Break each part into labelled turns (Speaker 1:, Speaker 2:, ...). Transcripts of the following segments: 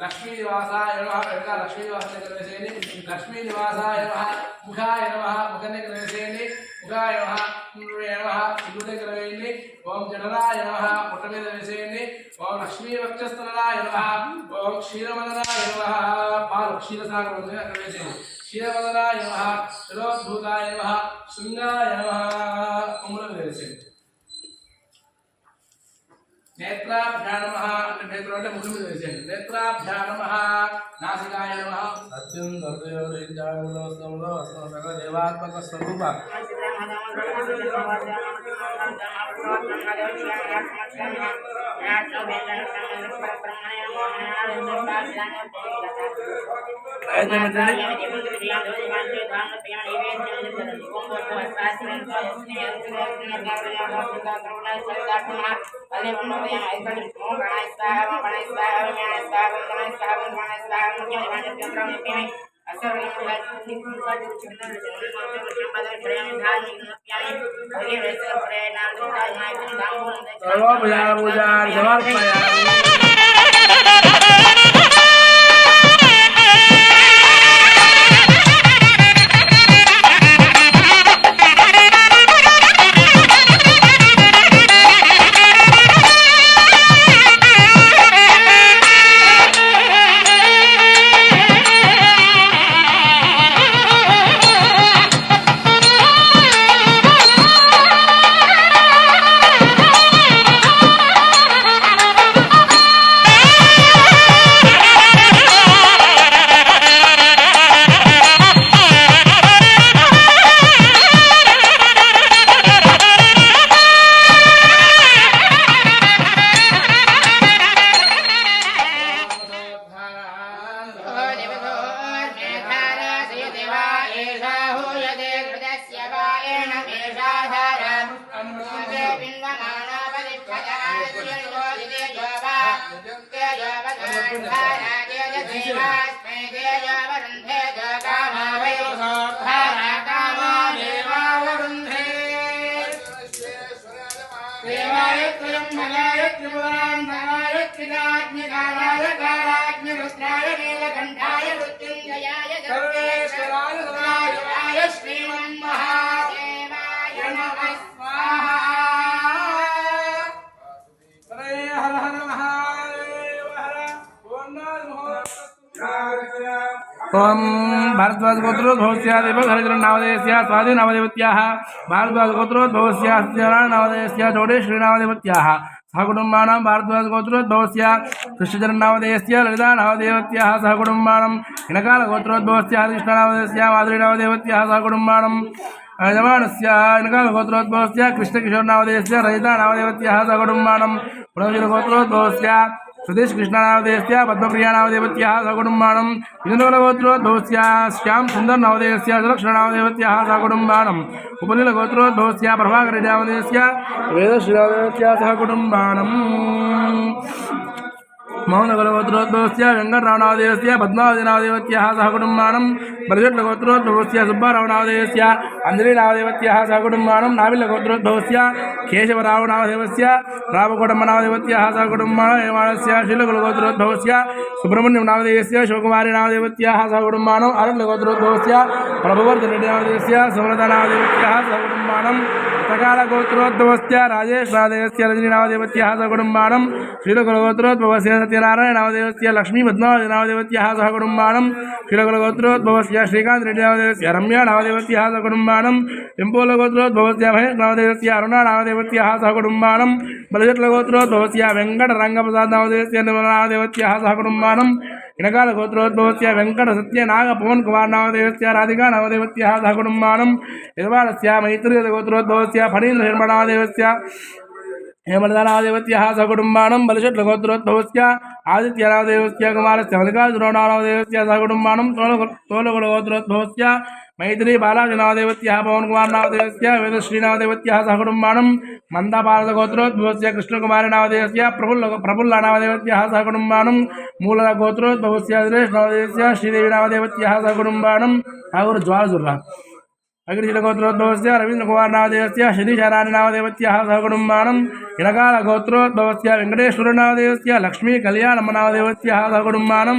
Speaker 1: लक्ष्मी निवासाय नमः लक्ष्मी लक्ष्मी निवासाय नमः मुखाय नमः मुखनिग्रहसेनि मुखाय नमः नमः ओम जठराय नमः पुटमिदवेसेनि ओम लक्ष्मी वक्षस्थलाय नमः ओम क्षीरमदनाय नमः पाल क्षीरसागरवेसेनि क्षीरमदनाय नमः जलोद्भूताय नमः शृंगाय नमः उम्रवेसेनि नेत्राभ्यां नमः नेत्रोटे मुखमिदवेसेनि नेत्राभ्यां नमः नासिकाय नमः सत्यं दर्दयोरिजायमुलोस्तमलो अस्मभग देवात्मक स्वरूप ओम भारद्वाज गोत्रोद्भवस्य देवघरजनामदेवस्य स्वाधीन नामदेवत्याः भारद्वाज गोत्रोद्भवस्य नामदेवस्य चौडे श्रीनामदेवत्याः सहकुटुम्बानां भारद्वाज गोत्रोद्भवस्य कृष्णजननामदेवस्य ललिता नामदेवत्याः सहकुटुम्बानां हिनकाल गोत्रोद्भवस्य कृष्णनामदेवस्य माधुरी नामदेवत्याः सहकुटुम्बानां यजमानस्य हिनकाल गोत्रोद्भवस्य कृष्णकिशोरनामदेवस्य रजिता नामदेवत्याः सहकुटुम्बानां पुनर्जिल गोत्रोद्भवस्य सतीश कृष्णनामदेवस्य पद्मप्रिया नामदेवत्याः सहकुटुम्बानां विनोदगोत्रोद्भवस्य श्याम सुंदर नामदेवस्य सुलक्षण नामदेवत्याः सहकुटुम्बानां उपनीलगोत्रोद्भवस्य प्रभाकर नामदेवस्य वेदश्रीनामदेवत्याः सहकुटुम्बानां मौनगलगोत्रोद्भवस्य वेंकटरावनामदेवस्य पद्मावतीनामदेवत्याः सहकुटुम्बानां बलजट्लगोत्रोद्भवस्य सुब्बारावनामदेवस्य अंजलिनामदेवत्याः सहकुटुम्बानां नाविलगोत्रोद्भवस्य केशवरावनामदेवस्य रामकोटम्मनामदेवत्याः सहकुटुम्बानां यमानस्य शीलगुलगोत्रोद्भवस्य सुब्रह्मण्यं नामदेवस्य शिवकुमारी नामदेवत्याः सहकुटुम्बानां अरण्यगोत्रोद्भवस्य प्रभुवर्धननामदेवस्य समृद्धनामदेवत्याः सहकुटुम्बानां सकालगोत्रोद्भवस्य राजेश नामदेवस्य रजनीनामदेवत्याः सहकुटुम्बानां शीलगुलगोत्रोद्भवस्य सत्यनारायण नामदेवस्य लक्ष्मी पद्मावती नामदेवत्याः सहकुटुम्बानां शीलगुलगोत्रोद्भवस्य श्रीकांत रेड्डी नामदेवस्य रम्या नामदेवत्याः सहकुटुम्बानां पिंपोलगोत्रोद्भवस्य महेश नामदेवस्य अरुणा नामदेवत्याः सहकुटुम्बानां बलजट्लगोत्रोद्भवस्य वेंकटरंगप्रसाद नामदेवस्य नामदेवत्याः सहकुटुम्बानां हिनकालगोत्रोद्भवस्य वेंकट सत्यनाग पवन कुमार नामदेवस्य राधिका नामदेवत्याः सहकुटुम्बानां यजमानस्य मैत्रीगोत्रोद्भवस्य फणीन्द्र शर्मा नामदेवस्य हेमलतानादेवत्याः सकुटुम्बानं बलिषट्लगोत्रोद्भवस्य आदित्यनादेवस्य कुमारस्य मल्लिकार्जुननादेवस्य सकुटुम्बानं तोलकुलगोत्रोद्भवस्य मैत्री बालाजनादेवत्याः पवनकुमारनादेवस्य वेदश्रीनादेवत्याः सकुटुम्बानं मन्दापालगोत्रोद्भवस्य कृष्णकुमारनादेवस्य प्रफुल्लनादेवत्याः सकुटुम्बानं मूलगोत्रोद्भवस्य सुरेशनादेवस्य श्रीदेवीनादेवत्याः सकुटुम्बानं ठाकुरज्वालसुर्रा अग्निशिलगोत्रोद्भवस्य रवीन्द्रकुमारनादेवस्य श्रीशरानिनादेवत्याः सहकुटुम्बानं इलकालगोत्रोद्भवस्य वेङ्कटेश्वरनादेवस्य लक्ष्मीकल्याणमनादेवत्याः सहकुटुम्बानं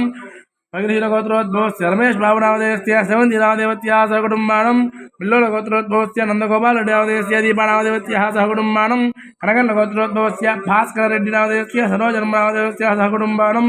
Speaker 1: अग्निशिलगोत्रोद्भवस्य रमेश बाबुनादेवस्य सेवन्तिनादेवत्याः सहकुटुम्बानं मिल्लोलगोत्रोद्भवस्य नन्दगोपालरेड्डिनादेवस्य दीपानादेवत्याः सहकुटुम्बानं कनकलगोत्रोद्भवस्य भास्कररेड्डिनादेवस्य सरोजन्मनादेवस्य सहकुटुम्बानं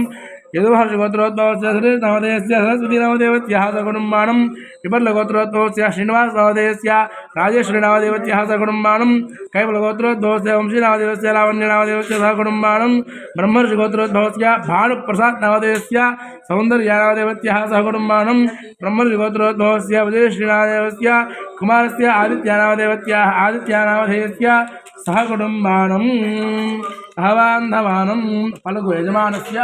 Speaker 1: यदुहर्षगोत्रोद्भवस्य सुरेशनादेवस्य सरस्वतीनादेवत्याः सकुटुम्बानं विपर्लगोत्रोद्भवस्य श्रीनिवासनादेवस्य राजेश्वरीनादेवत्याः सकुटुम्बानं कैवलगोत्रोद्भवस्य वंशीनादेवस्य लावण्यनादेवस्य सहकुटुम्बानं ब्रह्मर्षिगोत्रोद्भवस्य भानुप्रसादनादेवस्य सौन्दर्यानादेवत्याः सहकुटुम्बानं ब्रह्मर्षिगोत्रोद्भवस्य विजयश्रीनादेवस्य कुमारस्य आदित्यानादेवस्य सहकुटुम्बानं सहबान्धवानं पलकु यजमानस्य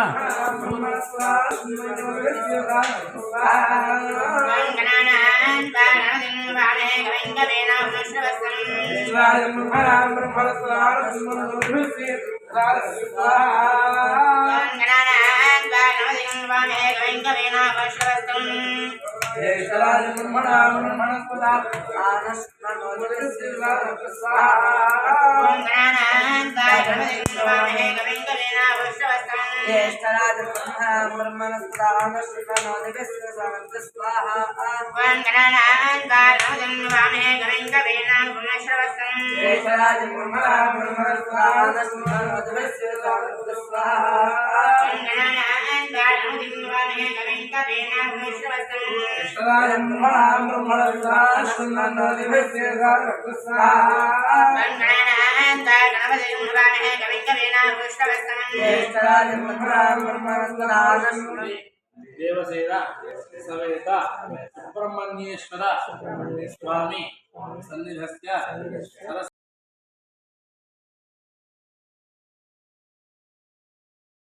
Speaker 1: देवसेना समेत सुब्रह्मण्येश्वर स्वामी सन्निधस्य